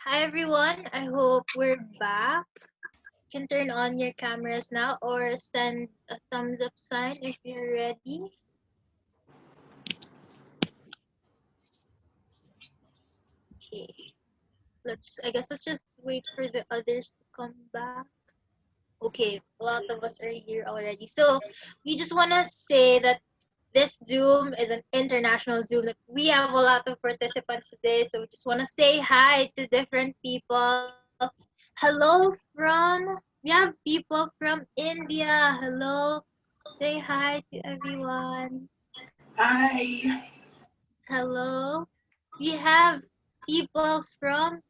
Hi everyone, I hope we're back. You can turn on your cameras now or send a thumbs up sign if you're ready. Okay, let's just wait for the others to come back. Okay, a lot of us are here already. So we just wanna say that this Zoom is an international Zoom. That we have a lot of participants today, so we just wanna say hi to different people. Hello we have people from India. Hello. Say hi to everyone. Hi. Hello. We have people from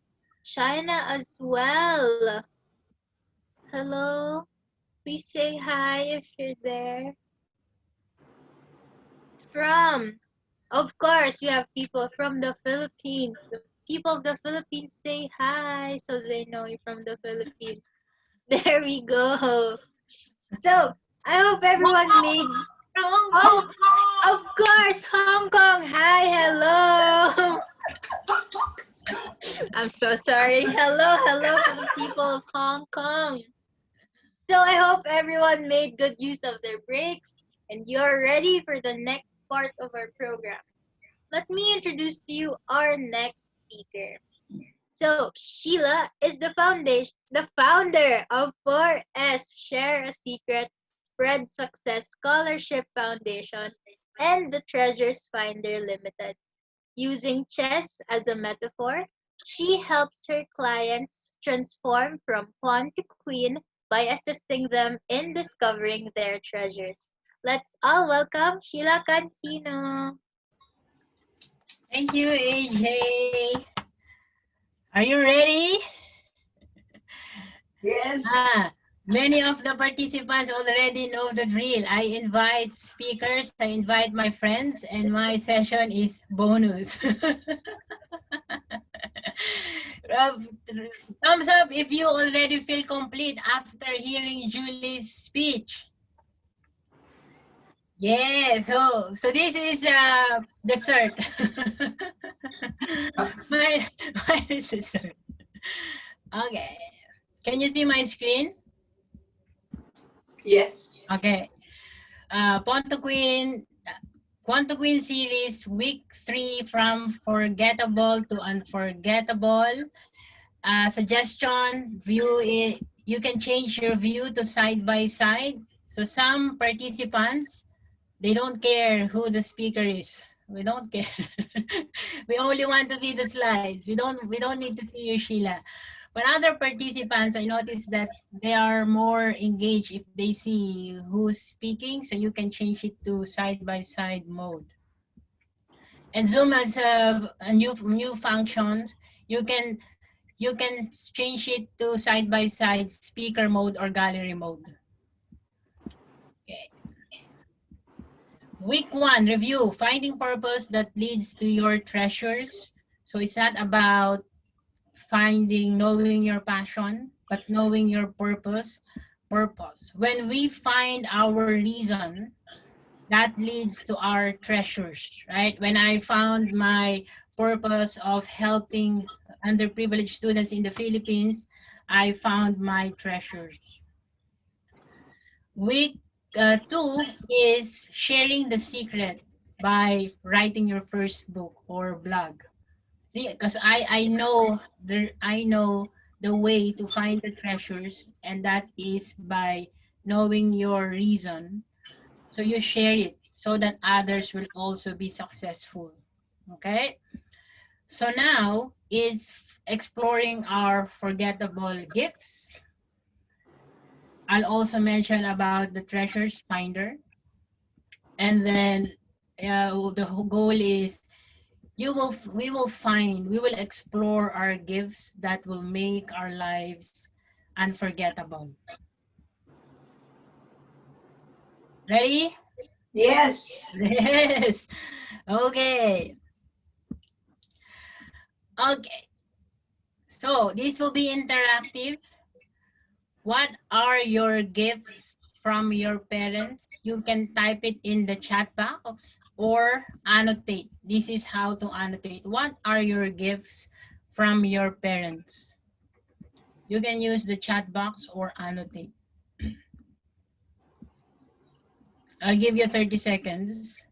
China as well. Hello. Please say hi if you're there. From, of course, we have people from the Philippines. The people of the Philippines say hi so they know you're from the Philippines. There we go. So, I hope everyone made. Hong Oh, Kong. of course, Hong Kong. Hi, hello. I'm so sorry. Hello to the people of Hong Kong. So I hope everyone made good use of their breaks and you're ready for the next part of our program. Let me introduce to you our next speaker. So Sheila is the founder of 4S Share a Secret Spread Success Scholarship Foundation and the Treasures Finder Limited. Using chess as a metaphor, she helps her clients transform from pawn to queen by assisting them in discovering their treasures. Let's all welcome Sheila Cancino. Thank you, AJ. Are you ready? Yes. Many of the participants already know the drill. I invite speakers, I invite my friends, and my session is bonus. Thumbs up if you already feel complete after hearing Julie's speech. Yeah, so this is dessert. my dessert. Okay. Can you see my screen? Yes. Okay. Pawn to Queen series, week 3 from forgettable to unforgettable. Suggestion, you can change your view to side by side. So some participants, they don't care who the speaker is. We don't care. We only want to see the slides. We don't need to see you, Sheila. But other participants, I noticed that they are more engaged if they see who's speaking, so you can change it to side-by-side mode. And Zoom has a new functions. You can change it to side-by-side speaker mode or gallery mode. Okay. Week 1 review, finding purpose that leads to your treasures. So it's not about knowing your passion, but knowing your purpose. When we find our reason, that leads to our treasures, right? When I found my purpose of helping underprivileged students in the Philippines, I found my treasures. Week 2 is sharing the secret by writing your first book or blog. See, because I know the way to find the treasures, and that is by knowing your reason. So you share it so that others will also be successful. Okay? So now it's exploring our forgettable gifts. I'll also mention about the treasures finder. And then the whole goal is we will explore our gifts that will make our lives unforgettable. Ready? Yes. Yes. Okay. Okay. So this will be interactive. What are your gifts from your parents? You can type it in the chat box or annotate. This is how to annotate. What are your gifts from your parents? You can use the chat box or annotate. I'll give you 30 seconds.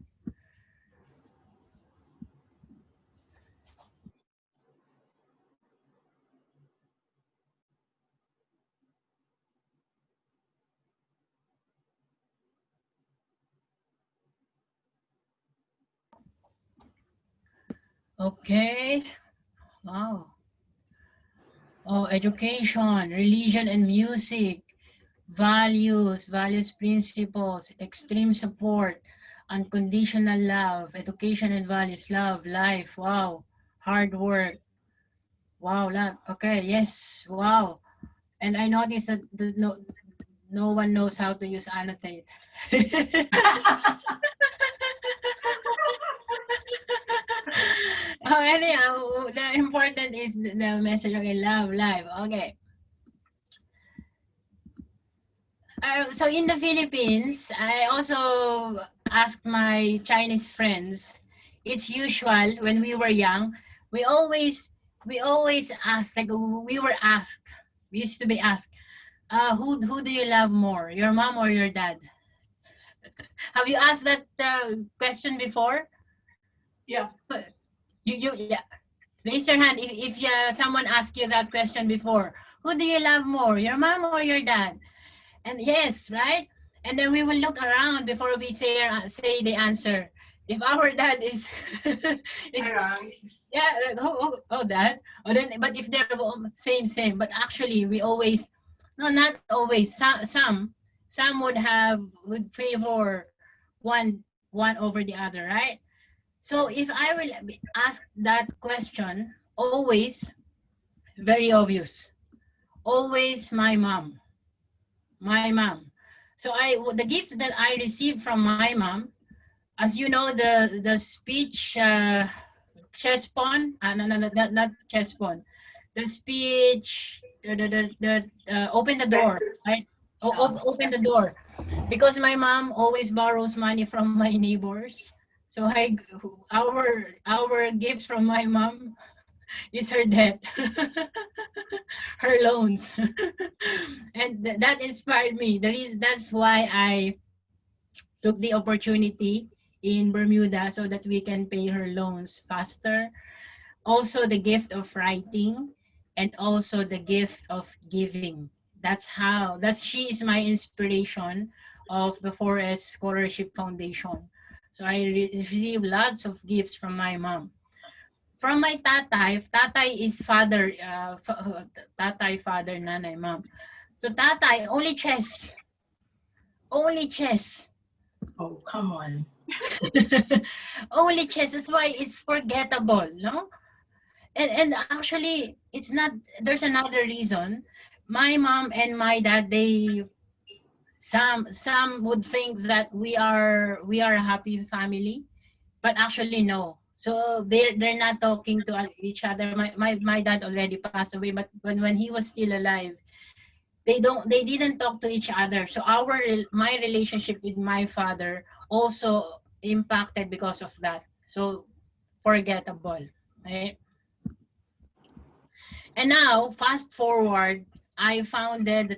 Okay. Wow. Oh, education, religion and music, values, principles, extreme support, unconditional love, education and values, love, life, wow, hard work, wow, lot. Okay, yes, wow. And I noticed that no one knows how to use annotate. Oh, anyhow, the important is the message. Okay, love, life. Okay. So in the Philippines, I also asked my Chinese friends. It's usual when we were young, we always we always ask, like we were asked, we used to be asked, who do you love more, your mom or your dad? Have you asked that question before? Yeah. You yeah. Raise your hand if someone asked you that question before. Who do you love more, your mom or your dad? And yes, right? And then we will look around before we say the answer. If our dad is is yeah, like, dad. But if they're same, but actually we always, no, not always. Some would favor one over the other, right? So if I will ask that question, always very obvious. Always my mom. So the gifts that I received from my mom, as you know, the speech chess pawn, no, not chess pawn, the speech, open the door, right? Open the door, because my mom always borrows money from my neighbors. So our gifts from my mom is her debt, her loans, and that inspired me. That's why I took the opportunity in Bermuda so that we can pay her loans faster. Also, the gift of writing, and also the gift of giving. That's she is my inspiration of the Forest Scholarship Foundation. So I received lots of gifts from my mom. From my tatay is father, tatay, father, nanay, mom. So tatay, only chess. Oh, come on. Only chess. That's why it's forgettable, no? And actually, it's not. There's another reason. My mom and my dad, they some would think that we are a happy family, but actually no. So they're not talking to each other. My dad already passed away, but when he was still alive, they didn't talk to each other. So my relationship with my father also impacted because of that. So forgettable, right? And now fast forward, I founded the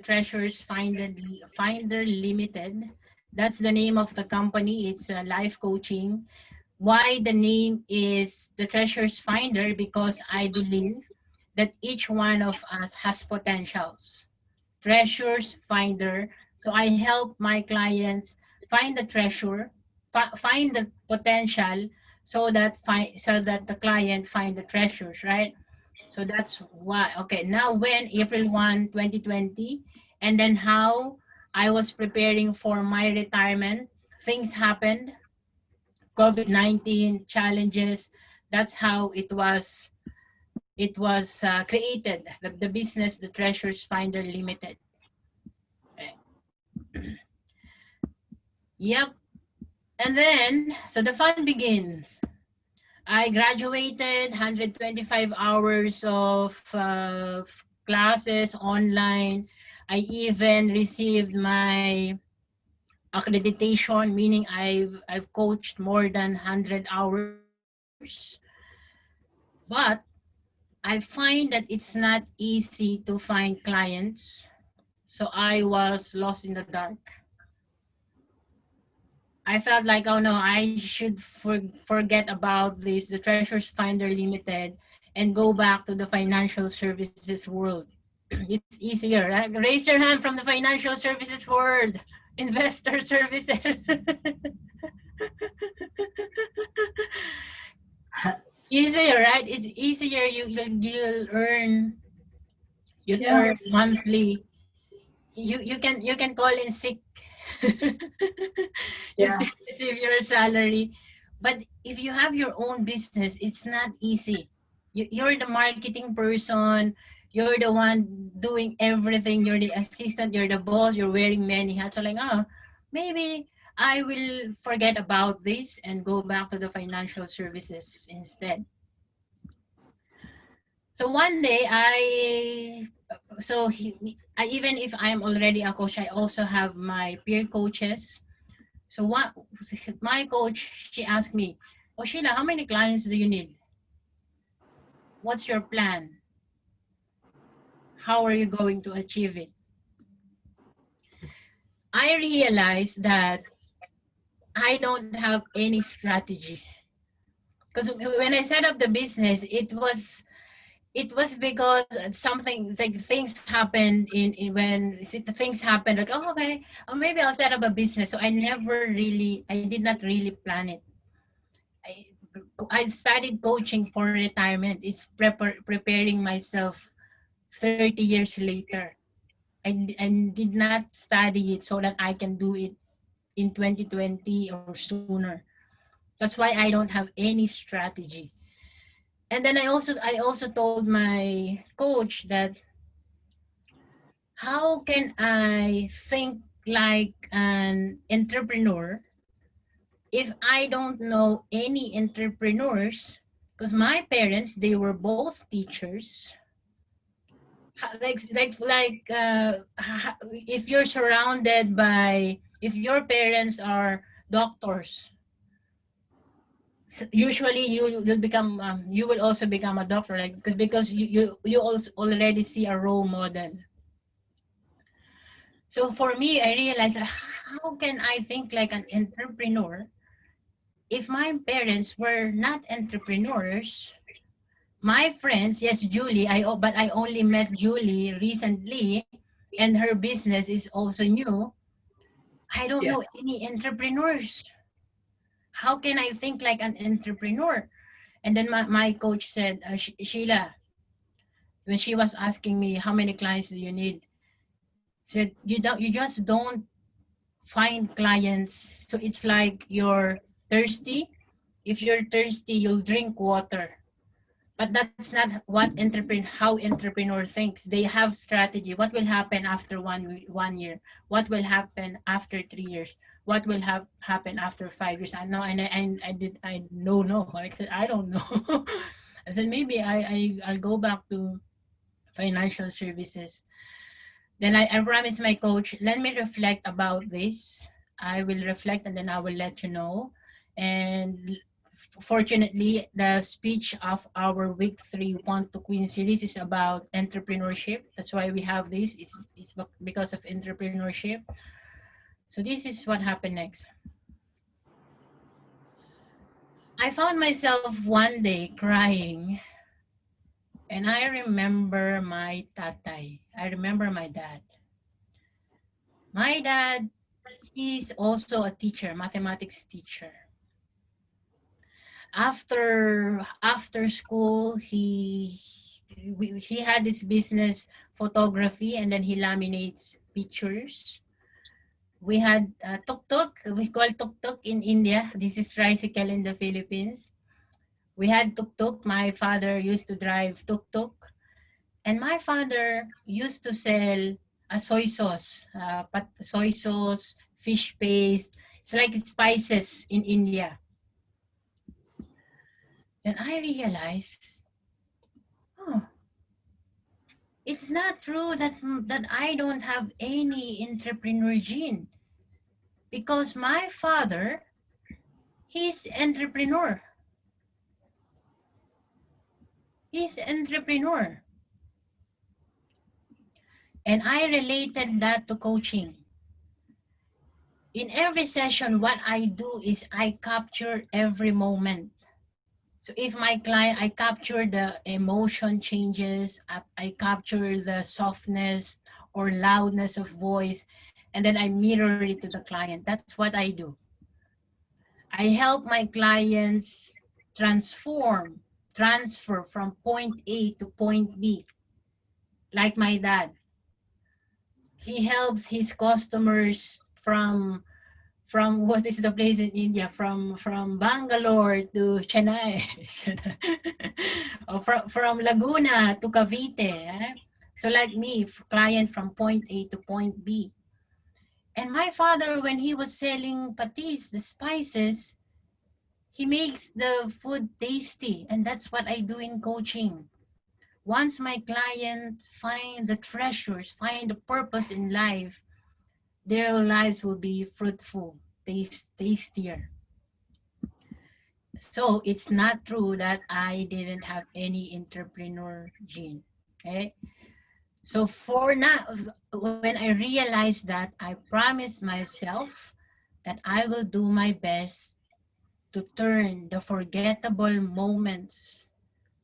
Finder Limited. That's the name of the company. It's a life coaching. Why the name is the Treasures Finder? Because I believe that each one of us has potentials. Treasures Finder. So I help my clients find the treasure, find the potential, so that the client find the treasures, right? So that's why. Okay, now when April 1, 2020, and then how I was preparing for my retirement, things happened. COVID-19 challenges. That's how it was created, the business, the Treasures Finder Limited. Okay. Yep. And then, so the fun begins. I graduated, 125 hours of classes online. I even received my accreditation, meaning I've coached more than 100 hours. But I I find that it's not easy to find clients. So I was lost in the dark. I felt like, oh no, I should forget about this, the Treasures Finder Limited, and go back to the financial services world. It's easier, right? Raise your hand from the financial services world. Investor services. Easier, right? It's easier. You'll Yeah. earn monthly. You can call in sick. You Yeah. still receive your salary. But if you have your own business, it's not easy. You're the marketing person. You're the one doing everything. You're the assistant. You're the boss. You're wearing many hats. So like, oh, maybe I will forget about this and go back to the financial services instead. So one day even if I'm already a coach, I also have my peer coaches. So what my coach, she asked me, "Oh Sheila, how many clients do you need? What's your plan? How are you going to achieve it?" I realized that I don't have any strategy. Because when I set up the business, it was because something like things happened in when things happened like, oh okay, maybe I'll set up a business. So I did not really plan it. I, I started coaching for retirement. It's preparing myself 30 years later. I did not study it so that I can do it in 2020 or sooner. That's why I don't have any strategy. And then I also told my coach that how can I think like an entrepreneur if I don't know any entrepreneurs? Because my parents, they were both teachers. If you're surrounded by, if your parents are doctors, usually you will also become a doctor, like because you also already see a role model. So for me, I realized, how can I think like an entrepreneur if my parents were not entrepreneurs? My friends, yes, Julie, but I only met Julie recently, and her business is also new. I don't Yeah. know any entrepreneurs. How can I think like an entrepreneur? And then my coach said, Sheila, when she was asking me how many clients do you need, said you just don't find clients. So it's like you're thirsty. If you're thirsty, you'll drink water. But that's not what how entrepreneur thinks. They have strategy. What will happen after 1 year? What will happen after 3 years? What will happen after 5 years? I know, and I know no. I said I don't know. I said maybe I'll go back to financial services. Then I promised my coach, let me reflect about this. I will reflect and then I will let you know. And fortunately, the speech of our week 3 Want to Queen series is about entrepreneurship. That's why we have this. It's because of entrepreneurship. So this is what happened next. I found myself one day crying, and I remember my tatay. I remember my dad. My dad, he's also a teacher, mathematics teacher. After school, he had his business photography, and then he laminates pictures. We had tuk-tuk. We call tuk-tuk in India. This is tricycle in the Philippines. We had tuk-tuk. My father used to drive tuk-tuk. And my father used to sell a soy sauce, soy sauce, fish paste. It's like spices in India. Then I realized, oh, it's not true that I don't have any entrepreneur gene, because my father, he's entrepreneur. He's entrepreneur. And I related that to coaching. In every session, what I do is I capture every moment. So if my client, I capture the emotion changes, I capture the softness or loudness of voice, and then I mirror it to the client. That's what I do. I help my clients transfer from point A to point B, like my dad. He helps his customers from what is the place in India, from Bangalore to Chennai, or from Laguna to Cavite. Eh? So like me, client from point A to point B. And my father, when he was selling patis, the spices, he makes the food tasty, and that's what I do in coaching. Once my clients find the treasures, find the purpose in life, their lives will be fruitful, tastier. So it's not true that I didn't have any entrepreneur gene. Okay. So for now, when I realized that, I promised myself that I will do my best to turn the forgettable moments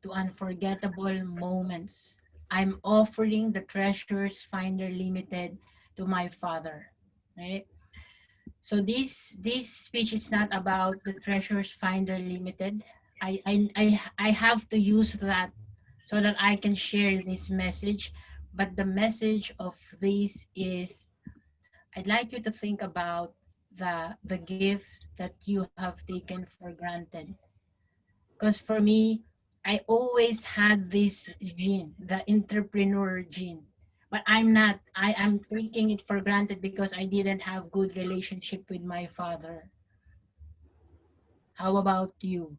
to unforgettable moments. I'm offering the Treasures Finder Limited to my father. Right? So this speech is not about the Treasures Finder Limited. I have to use that so that I can share this message. But the message of this is I'd like you to think about the gifts that you have taken for granted. Because for me, I always had this gene, the entrepreneur gene. But I'm not. I am taking it for granted because I didn't have good relationship with my father. How about you?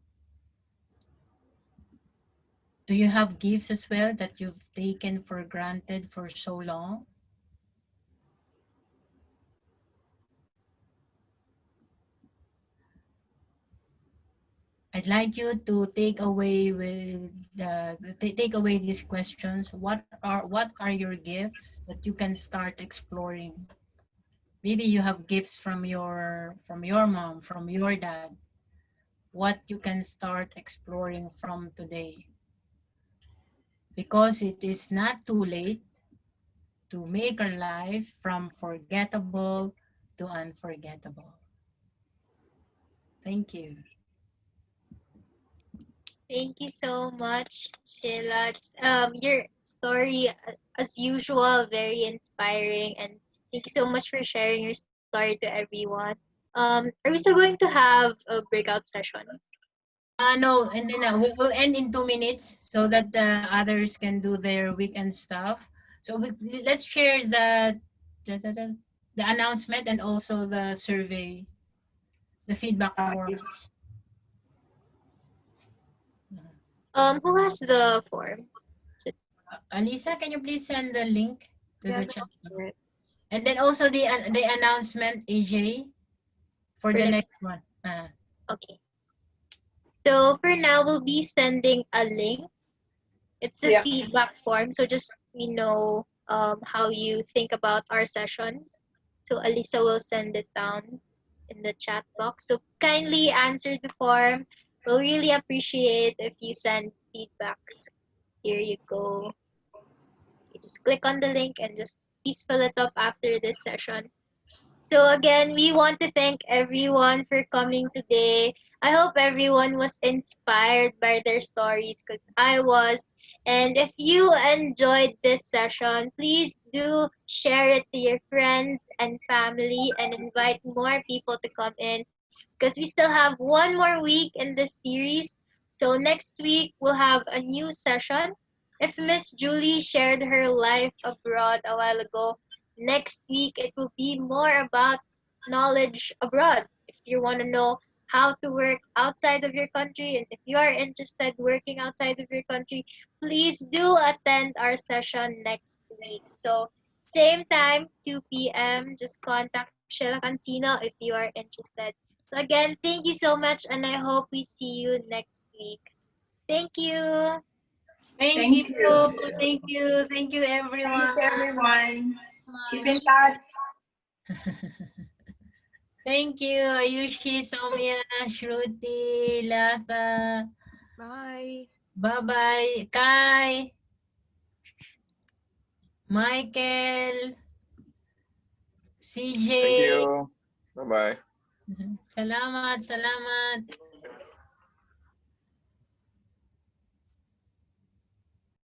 Do you have gifts as well that you've taken for granted for so long? I'd like you to take away with take away these questions. What are your gifts that you can start exploring? Maybe you have gifts from your mom, from your dad. What you can start exploring from today, because it is not too late to make our life from forgettable to unforgettable. Thank you. Thank you so much, Sheila. Your story, as usual, very inspiring, and thank you so much for sharing your story to everyone. Are we still going to have a breakout session? No, and then we'll end in 2 minutes so that the others can do their weekend stuff. So let's share the, the, the the announcement and also the survey, the feedback form. Who has the form? Alisa, can you please send the link to Yeah, the go chat? for it. And then also the announcement, AJ, for For the next. next one. Okay. So for now, we'll be sending a link. It's a Yeah. feedback form, so just how you think about our sessions. So Alisa will send it down in the chat box. So kindly answer the form. We'll really appreciate if you send feedbacks. Here you go. You just click on the link and just please fill it up after this session. So again, we want to thank everyone for coming today. I hope everyone was inspired by their stories because I was. And if you enjoyed this session, please do share it to your friends and family and invite more people to come in because we still have one more week in this series. So next week we'll have a new session. If Miss Julie shared her life abroad a while ago, next week it will be more about knowledge abroad. If you want to know how to work outside of your country and if you are interested working outside of your country, please do attend our session next week. So same time, 2 p.m. Just contact Sheila Cancino if you are interested. So again, thank you so much and I hope we see you next week. Thank you. Thank Thank you. you. Thank you. Thank you, everyone. Thanks, everyone. Keep in Much. touch. Thank you, Ayushi, Soumya, Shruti, Latha. Bye. Bye-bye, Kai, Michael, CJ. Thank you. Bye-bye. Salamat, salamat.